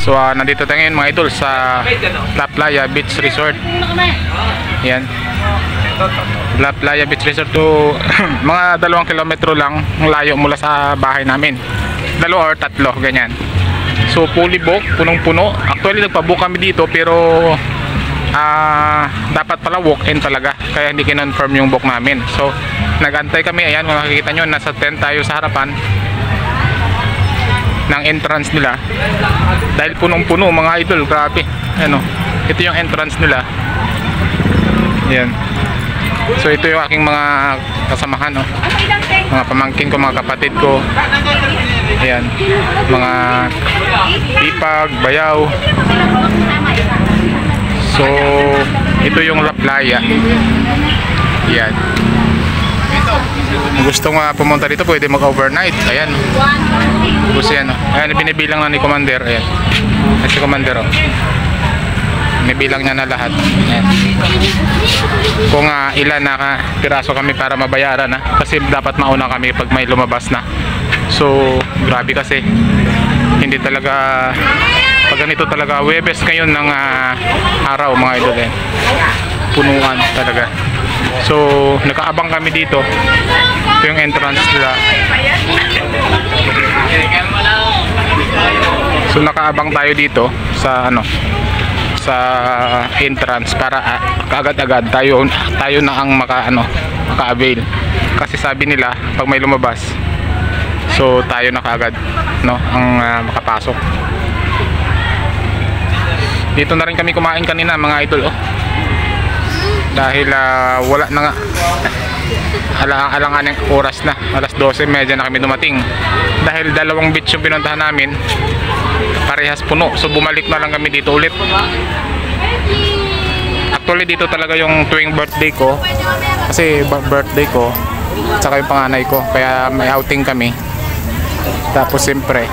So nandito tayo ngayon mga idol sa La Playa Beach Resort. Yan, La Playa Beach Resort to mga 2 kilometro lang ang layo mula sa bahay namin, 2 or 3 ganyan. So fully book, punong-puno. Actually nagpa-book kami dito pero dapat pala walk-in talaga, kaya hindi kinonfirm yung book namin. So nagantay kami. Ayan, kung makikita nyo, nasa tent tayo sa harapan ng entrance nila dahil punong-puno mga idol. Grabe, ano, ito yung entrance nila. Yan. So ito yung aking mga kasamahan, oh. Mga pamangkin ko, mga kapatid ko. Ayan, mga ipag, bayaw. So ito yung La Playa. Yan. Kung gusto nga pumunta dito, pwede mag-overnight. Ayan. Tapos yan, oh. Ayan, binibilang na ni Commander. Ayan. At si Commander, oh. Binibilang niya na lahat. Ayan. Kung ilan na piraso kami para mabayaran, kasi dapat mauna kami pag may lumabas na. So grabe kasi hindi talaga pag ganito talaga. Webes ngayon ng araw mga idol, eh. Punuan talaga. So nakaabang kami dito. Ito yung entrance nila. So nakaabang tayo dito sa sa entrance para kaagad-agad tayo na ang maka-avail. Kasi sabi nila pag may lumabas, so tayo na kaagad ang makapasok. Dito na rin kami kumain kanina mga idol, oh. Dahil wala na nga, alangan ng oras na, alas 12:30 na kami dumating. Dahil 2 beach yung pinuntahan namin, parehas puno. So bumalik na lang kami dito ulit. Actually dito talaga yung tuwing birthday ko, kasi birthday ko tsaka yung panganay ko, kaya may outing kami. Tapos siyempre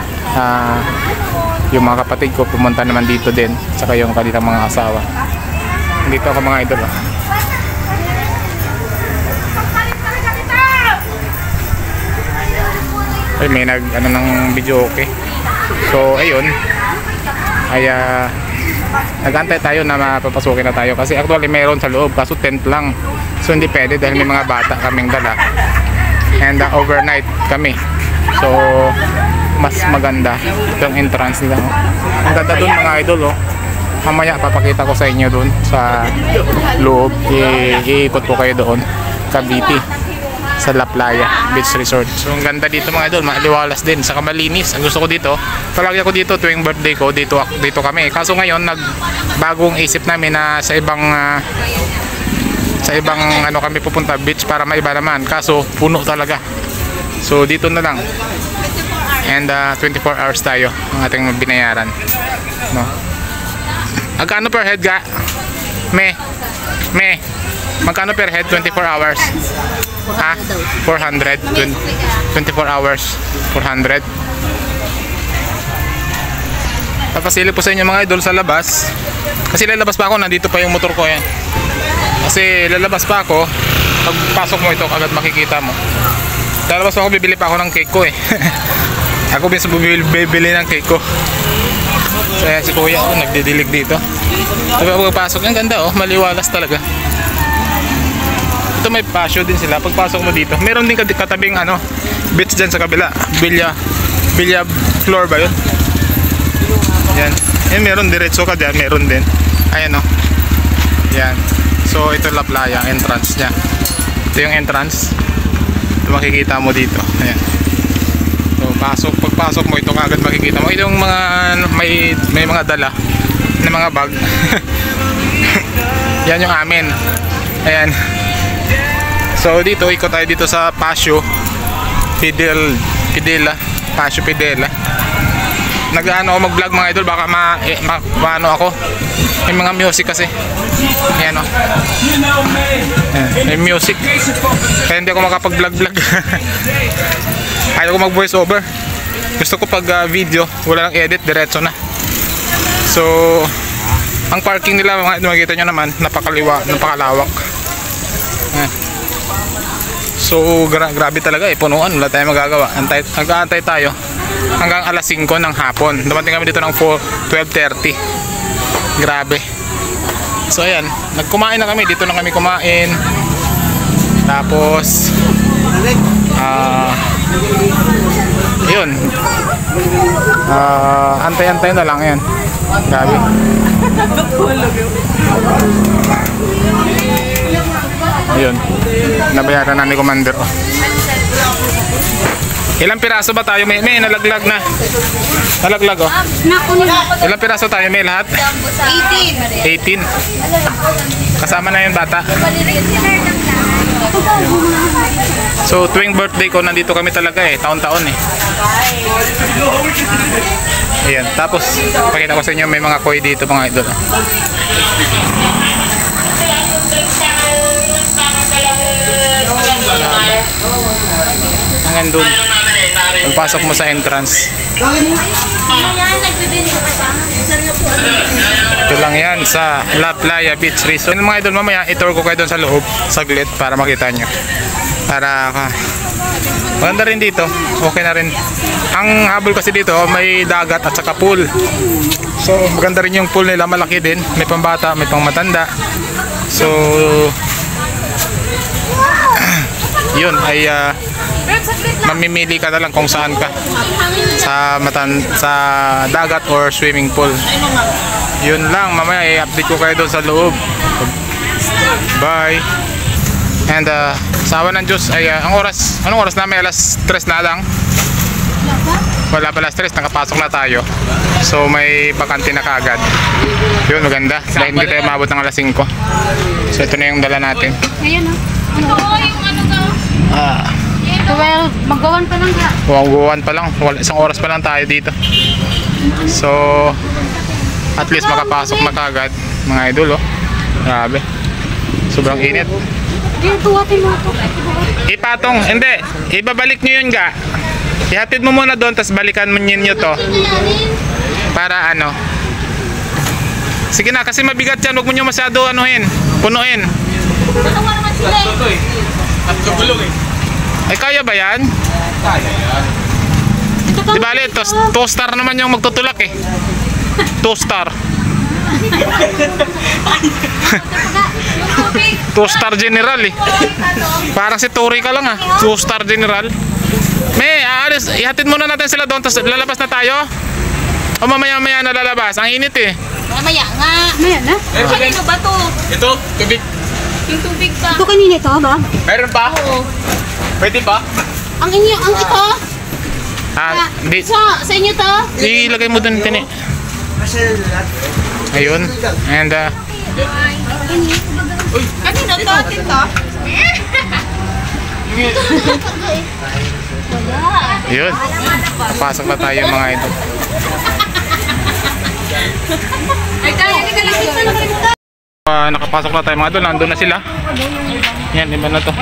yung mga kapatid ko pumunta naman dito din, tsaka yung kanilang mga asawa. Dito ako mga idol, oh. Ay, may ng video, okay. So ayun, ay nagantay tayo na mapapasukin na tayo, kasi actually mayroon sa loob kaso tent lang. So hindi pwede dahil may mga bata kaming dala, and overnight kami. So mas maganda itong entrance nila, oh. Ang ganda dun mga idol, oh. Mamaya papakita ko sa inyo dun sa loob. Iikot ko kayo doon, Cavite, sa La Playa Beach Resort. So ang ganda dito mga idol, maliwalas din, saka malinis. Ang gusto ko dito, palagi ako dito tuwing birthday ko, dito kami. Kaso ngayon nagbagong isip namin na sa ibang kami pupunta beach para maiba naman, kaso puno talaga. So dito na lang, and 24 hours tayo ang ating binayaran, no? Magkano per head ga? Magkano per head? 24 hours? 400. 24 hours 400. Papasilip po sa inyo mga idol sa labas, kasi lalabas pa ako, nandito pa yung motor ko, yan. Kasi lalabas pa ako, pagpasok mo ito agad makikita mo. Lalabas pa ako, bibili pa ako ng cake ko, eh. Ako minsan bibili ng cake ko. Kaya si kuya, oh, nagdidilig dito. Pagpasok, ang ganda, oh, maliwalas talaga. Ito may patio din sila. Pagpasok mo dito, meron din katabing beach dyan sa kabila. Villa floor ba yun? Yan. Yan, meron diretso ka dyan, meron din. Ayan, oh. Yan. So ito La Playa, entrance nya. Ito yung entrance. Ito makikita mo dito. Ayan. So pagpasok mo, ito agad makikita mo. Ito yung mga may mga dala na mga bag. Yan yung amin. Ayan. So dito, ikot tayo dito sa Paseo Pidela. Paseo Pidela. Nag-ano ako mag-vlog mga idol, baka maano ako. May mga music kasi. Ayan, oh. Ayan, may music. Kaya hindi ako makapag-vlog. Ayaw ko mag-voice over. Gusto ko pag video, wala nang edit, diretso na. So ang parking nila, makikita nyo naman, napakalawak. Ayan. So grabe talaga, punuan, wala tayong magagawa. Nag-aantay tayo hanggang alas 5 ng hapon. Dumating kami dito ng 12:30. Grabe. So ayan, nagkumain na kami. Dito na kami kumain. Tapos yun, antay-antay na lang yan. Grabe. Ayun, nabayaran na ni Commander. Ilang piraso ba tayo? May nalaglag na. Nalaglag oh. Ilang piraso tayo? May lahat? 18. Kasama na yung bata. So tuwing birthday ko nandito kami talaga eh, taon-taon eh. Ayan, tapos pakita ko sa inyo may mga koi dito mga idol. Hanggang doon. Pagpasok mo sa entrance. Ito lang yan sa La Playa Beach Resort. Mga idol, mamaya i-tour ko kayo doon sa loob saglit para makita nyo. Para maganda rin dito. Okay na rin. Ang habol kasi dito may dagat at saka pool. So maganda rin yung pool nila, malaki din. May pambata, may pang matanda. So yun ay mamimili ka na lang kung saan ka, sa dagat or swimming pool. Yun lang, mamaya i-update ko kayo doon sa loob. Bye. And sa awa ng Diyos ay anong oras na? May alas 3 na lang. Wala pa alas 3, nakapasok na tayo. So may bakante na kagad. Yun, maganda dahil hindi tayo maabot ng alas 5. So ito na yung dala natin. Ngayon yung ano ka? 12, magawan pa lang ha. Magawan pa lang. Isang oras pa lang tayo dito. So at least makapasok na kagad mga idol oh. Grabe. Sobrang init. Tuwatin mo ito. Ipatong, hindi. Ibabalik nyo yun ga. Ihatid mo muna doon, tapos balikan mo nyo to. Para ano. Sige na, kasi mabigat yan. Huwag mo nyo masyado anuhin. Punuin. Natawa naman sila eh. At kabulog eh. Ay, kaya ba yan? Kaya yan. Di bali, 2 star naman yung magtutulak eh. 2 star. 2 star general eh. Parang si Tori ka lang ah. 2 star general. May aalis, ihatid muna natin sila doon, tapos lalabas na tayo. O mamaya-maya na lalabas. Ang init eh. Mamaya nga. Mamaya na? Kanino ba to? Ito, tubig. Yung tubig ka. Ito kanina ito ba? Meron pa? Oo. Pwede pa? Ang inyo, ang ito? Di, Sa inyo to? ilagay mo doon tini. Ayun. And Kanino to? Atin to? yun. Pasok na tayo mga ito. Ay, kaya ka lang dito na kayo. Nakapasok na tayo mga idol. Nandun na sila. Yan, iba na to.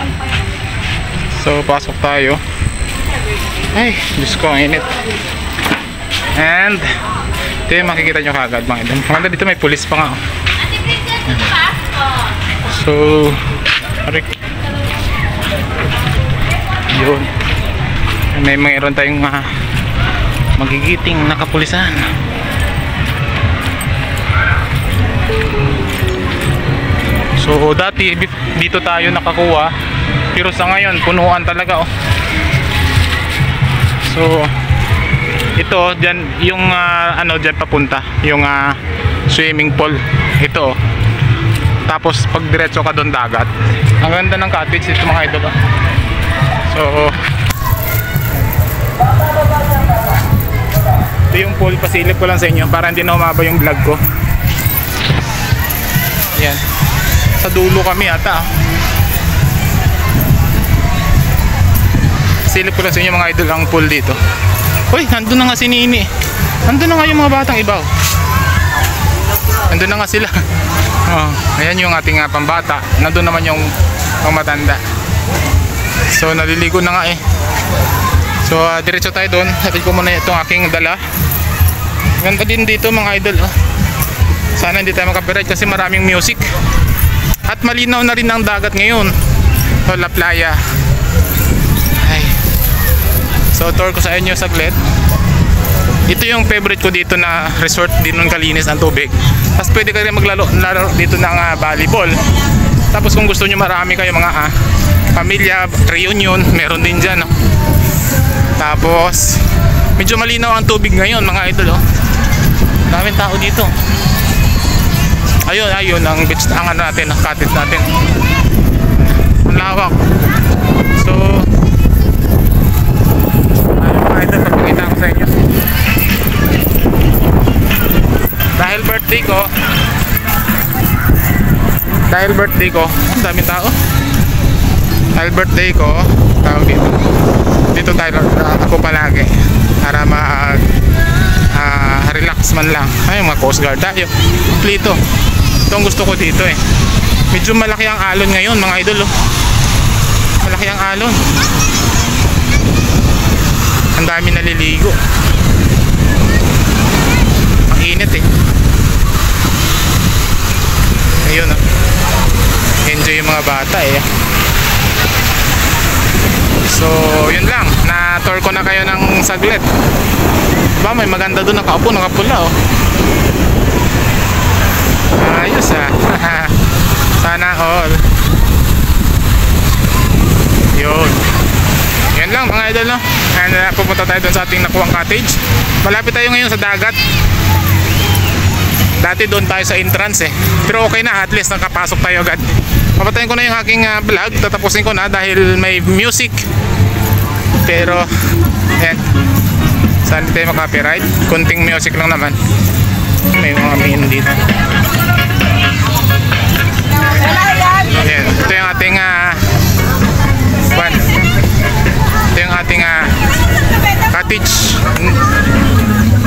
So pasok tayo. Ay, Diyos ko, ang init. And ito yung makikita nyo kagad mga idol. Maganda dito, may pulis pa nga. So arik. Yun. May mayroon tayong magigiting na kapulisan. So dati dito tayo nakakuha, pero sa ngayon punuan talaga oh. So ito diyan yung ano diyan papunta, yung swimming pool ito. Tapos pag diretso ka doon dagat. Ang ganda ng cottage dito mga idol oh. So ito yung pool, pasilip ko lang sa inyo para hindi na umaba yung vlog ko. Yan. Sa dulo kami ata. Silip ko lang sa inyo mga idol ang pool dito. Uy, nandun na nga si Nini. Nandun na nga yung mga batang iba. Nandun na nga sila. Oh, ayan yung ating pambata. Nandun naman yung matanda. So naliligo na nga eh. So diretso tayo doon. Hatid ko muna itong aking dala. Ganda din dito mga idol oh. Sana hindi tayo makapiright kasi maraming music. At malinaw na rin ang dagat ngayon. So La Playa. Ay. So tour ko sa inyo saglit. Ito yung favorite ko dito na resort, din nun kalinis ang tubig. Tapos pwede ka rin laro dito ng volleyball. Tapos kung gusto nyo marami kayo mga pamilya, reunion, meron din dyan. No? Tapos medyo malinaw ang tubig ngayon mga idol. Oh. Daming tao dito. Ayun ang beach, ang ano natin, ang cottage natin. Ang lawak. So ayun mga idol, papakita ko sa inyo. Dahil birthday ko, ang daming tao. Dahil birthday ko, tawag dito tayo ako palagi para relax man lang. Ay, mga coast guard tayo. Plito. Ito ang gusto ko dito eh. Medyo malaki ang alon ngayon mga idol. Oh. Malaki ang alon. Ang dami naliligo. Ang init eh. Ayun oh. Enjoy yung mga bata eh. So yun lang. Na-tour ko na kayo ng saglit. Ba, may maganda doon nakaupo, nakapula oh. Ayos ah. Sana all. Yun. Yan lang mga idol no. And pupunta tayo doon sa ating nakuwang cottage. Malapit tayo ngayon sa dagat. Dati doon tayo sa entrance eh. Pero okay na, at least nakapasok tayo agad. Papatayin ko na yung aking vlog. Tatapusin ko na dahil may music. Pero ayan, saan tayo makapiright? Kunting music lang naman. May mga main dito. Ayan, ito yung ating ito yung ating cottage.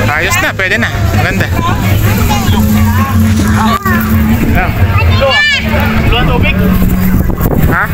Ayos na, pwede na. Maganda. Luan tubig? Ha?